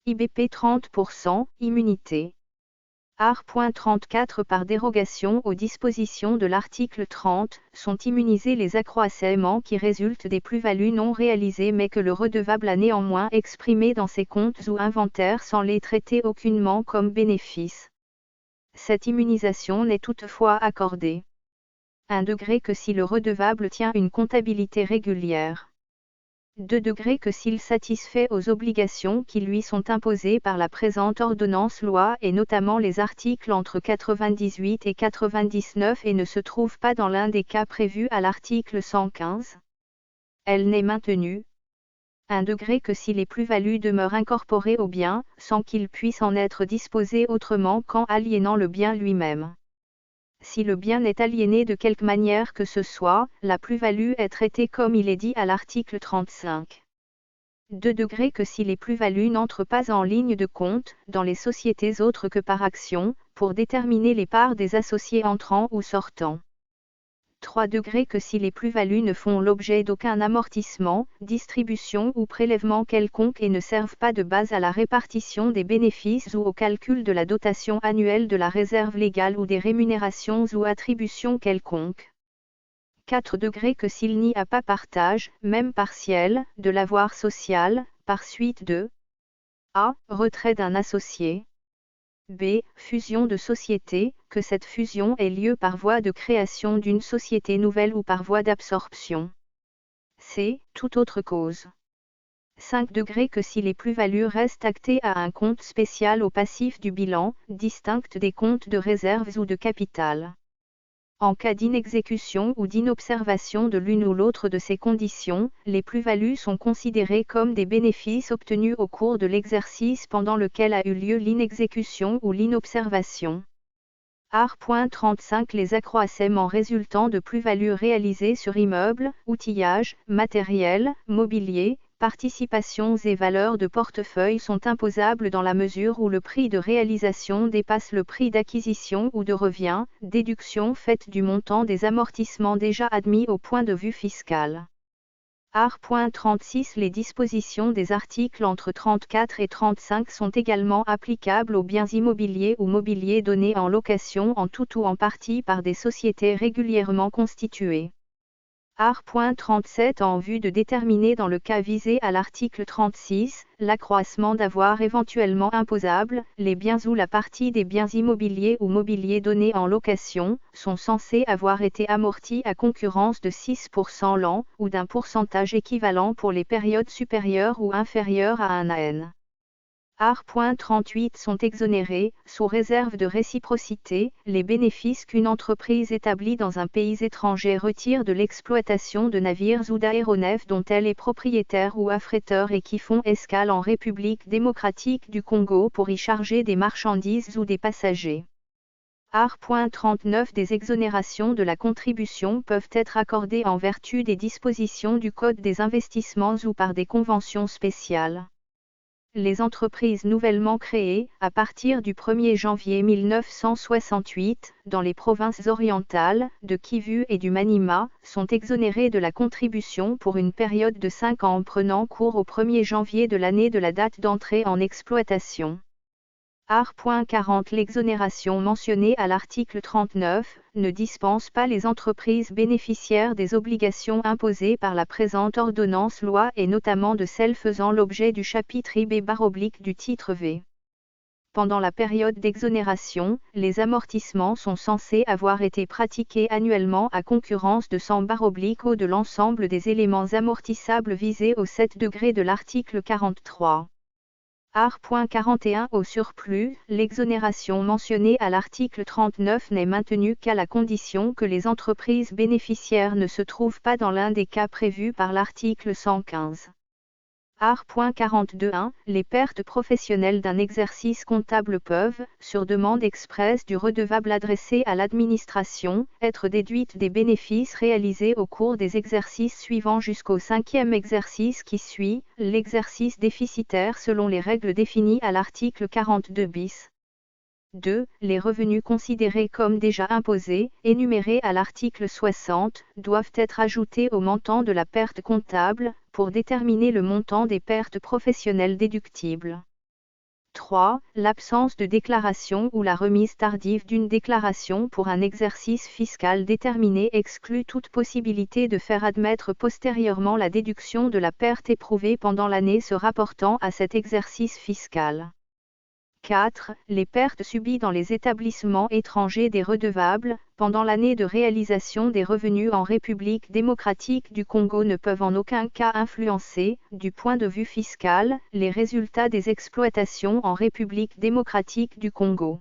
IBP 30%, immunité. Art.34 Par dérogation aux dispositions de l'article 30, sont immunisés les accroissements qui résultent des plus-values non réalisées mais que le redevable a néanmoins exprimé dans ses comptes ou inventaires sans les traiter aucunement comme bénéfices. Cette immunisation n'est toutefois accordée. 1 degré que si le redevable tient une comptabilité régulière. 2 degrés que s'il satisfait aux obligations qui lui sont imposées par la présente ordonnance-loi et notamment les articles entre 98 et 99 et ne se trouve pas dans l'un des cas prévus à l'article 115. Elle n'est maintenue. 1 degré que si les plus-values demeurent incorporées au bien, sans qu'il puisse en être disposé autrement qu'en aliénant le bien lui-même. Si le bien est aliéné de quelque manière que ce soit, la plus-value est traitée comme il est dit à l'article 35. 2 degrés que si les plus-values n'entrent pas en ligne de compte, dans les sociétés autres que par action, pour déterminer les parts des associés entrants ou sortants. 3 degrés que si les plus-values ne font l'objet d'aucun amortissement, distribution ou prélèvement quelconque et ne servent pas de base à la répartition des bénéfices ou au calcul de la dotation annuelle de la réserve légale ou des rémunérations ou attributions quelconques. 4 degrés que s'il n'y a pas partage, même partiel, de l'avoir social, par suite de a. Retrait d'un associé. B. Fusion de société, que cette fusion ait lieu par voie de création d'une société nouvelle ou par voie d'absorption. C. Toute autre cause. 5 degrés que si les plus-values restent actées à un compte spécial au passif du bilan, distinct des comptes de réserves ou de capital. En cas d'inexécution ou d'inobservation de l'une ou l'autre de ces conditions, les plus-values sont considérées comme des bénéfices obtenus au cours de l'exercice pendant lequel a eu lieu l'inexécution ou l'inobservation. Art.35 Les accroissements résultant de plus-values réalisées sur immeubles, outillages, matériel, mobilier, participations et valeurs de portefeuille sont imposables dans la mesure où le prix de réalisation dépasse le prix d'acquisition ou de revient, déduction faite du montant des amortissements déjà admis au point de vue fiscal. Art.36 Les dispositions des articles entre 34 et 35 sont également applicables aux biens immobiliers ou mobiliers donnés en location en tout ou en partie par des sociétés régulièrement constituées. Art.37 En vue de déterminer dans le cas visé à l'article 36, l'accroissement d'avoir éventuellement imposable, les biens ou la partie des biens immobiliers ou mobiliers donnés en location, sont censés avoir été amortis à concurrence de 6% l'an, ou d'un pourcentage équivalent pour les périodes supérieures ou inférieures à 1 an. Art.38 Sont exonérés, sous réserve de réciprocité, les bénéfices qu'une entreprise établie dans un pays étranger retire de l'exploitation de navires ou d'aéronefs dont elle est propriétaire ou affréteur et qui font escale en République démocratique du Congo pour y charger des marchandises ou des passagers. Art.39 Des exonérations de la contribution peuvent être accordées en vertu des dispositions du Code des investissements ou par des conventions spéciales. Les entreprises nouvellement créées, à partir du 1er janvier 1968, dans les provinces orientales, de Kivu et du Maniema, sont exonérées de la contribution pour une période de 5 ans prenant cours au 1er janvier de l'année de la date d'entrée en exploitation. Art.40 L'exonération mentionnée à l'article 39 ne dispense pas les entreprises bénéficiaires des obligations imposées par la présente ordonnance-loi et notamment de celles faisant l'objet du chapitre IB/ du titre V. Pendant la période d'exonération, les amortissements sont censés avoir été pratiqués annuellement à concurrence de 100/O de l'ensemble des éléments amortissables visés au 7 degrés de l'article 43. Art.41 Au surplus, l'exonération mentionnée à l'article 39 n'est maintenue qu'à la condition que les entreprises bénéficiaires ne se trouvent pas dans l'un des cas prévus par l'article 115. Art.42.1 Les pertes professionnelles d'un exercice comptable peuvent, sur demande expresse du redevable adressé à l'administration, être déduites des bénéfices réalisés au cours des exercices suivants jusqu'au 5e exercice qui suit, l'exercice déficitaire selon les règles définies à l'article 42 bis. 2. Les revenus considérés comme déjà imposés, énumérés à l'article 60, doivent être ajoutés au montant de la perte comptable, pour déterminer le montant des pertes professionnelles déductibles. 3. L'absence de déclaration ou la remise tardive d'une déclaration pour un exercice fiscal déterminé exclut toute possibilité de faire admettre postérieurement la déduction de la perte éprouvée pendant l'année se rapportant à cet exercice fiscal. 4. Les pertes subies dans les établissements étrangers des redevables, pendant l'année de réalisation des revenus en République démocratique du Congo ne peuvent en aucun cas influencer, du point de vue fiscal, les résultats des exploitations en République démocratique du Congo.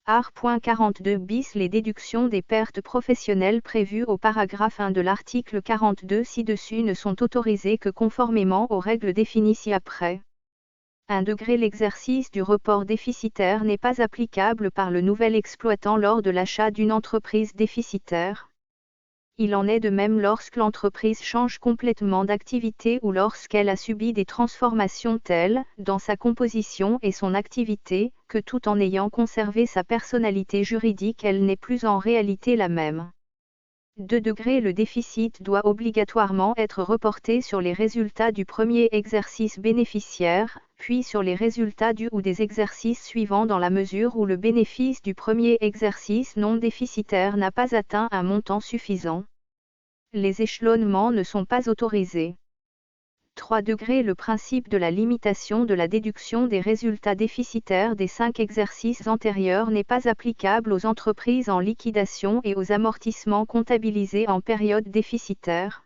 Art.42 bis. Les déductions des pertes professionnelles prévues au paragraphe 1 de l'article 42 ci-dessus ne sont autorisées que conformément aux règles définies ci-après. 1 degré. L'exercice du report déficitaire n'est pas applicable par le nouvel exploitant lors de l'achat d'une entreprise déficitaire. Il en est de même lorsque l'entreprise change complètement d'activité ou lorsqu'elle a subi des transformations telles, dans sa composition et son activité, que tout en ayant conservé sa personnalité juridique elle n'est plus en réalité la même. 2 degrés. Le déficit doit obligatoirement être reporté sur les résultats du premier exercice bénéficiaire, puis sur les résultats du ou des exercices suivants dans la mesure où le bénéfice du premier exercice non déficitaire n'a pas atteint un montant suffisant. Les échelonnements ne sont pas autorisés. 3 degrés. Le principe de la limitation de la déduction des résultats déficitaires des 5 exercices antérieurs n'est pas applicable aux entreprises en liquidation et aux amortissements comptabilisés en période déficitaire.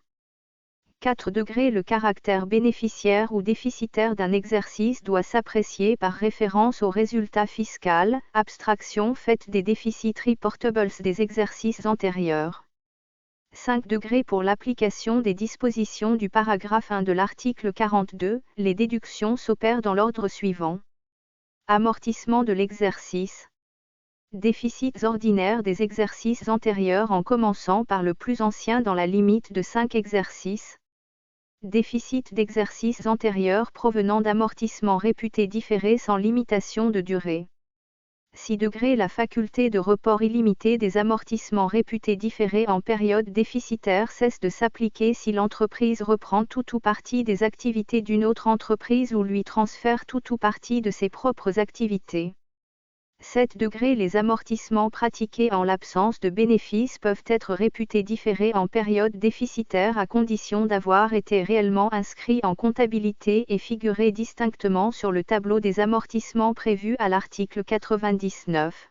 4 degrés. Le caractère bénéficiaire ou déficitaire d'un exercice doit s'apprécier par référence au résultat fiscal, abstraction faite des déficits reportables des exercices antérieurs. 5 degrés. Pour l'application des dispositions du paragraphe 1 de l'article 42, les déductions s'opèrent dans l'ordre suivant. Amortissement de l'exercice. Déficits ordinaires des exercices antérieurs en commençant par le plus ancien dans la limite de 5 exercices. Déficit d'exercices antérieurs provenant d'amortissements réputés différés sans limitation de durée. 6 degrés. La faculté de report illimité des amortissements réputés différés en période déficitaire cesse de s'appliquer si l'entreprise reprend tout ou partie des activités d'une autre entreprise ou lui transfère tout ou partie de ses propres activités. 7 degrés. Les amortissements pratiqués en l'absence de bénéfices peuvent être réputés différés en période déficitaire à condition d'avoir été réellement inscrits en comptabilité et figurer distinctement sur le tableau des amortissements prévu à l'article 99.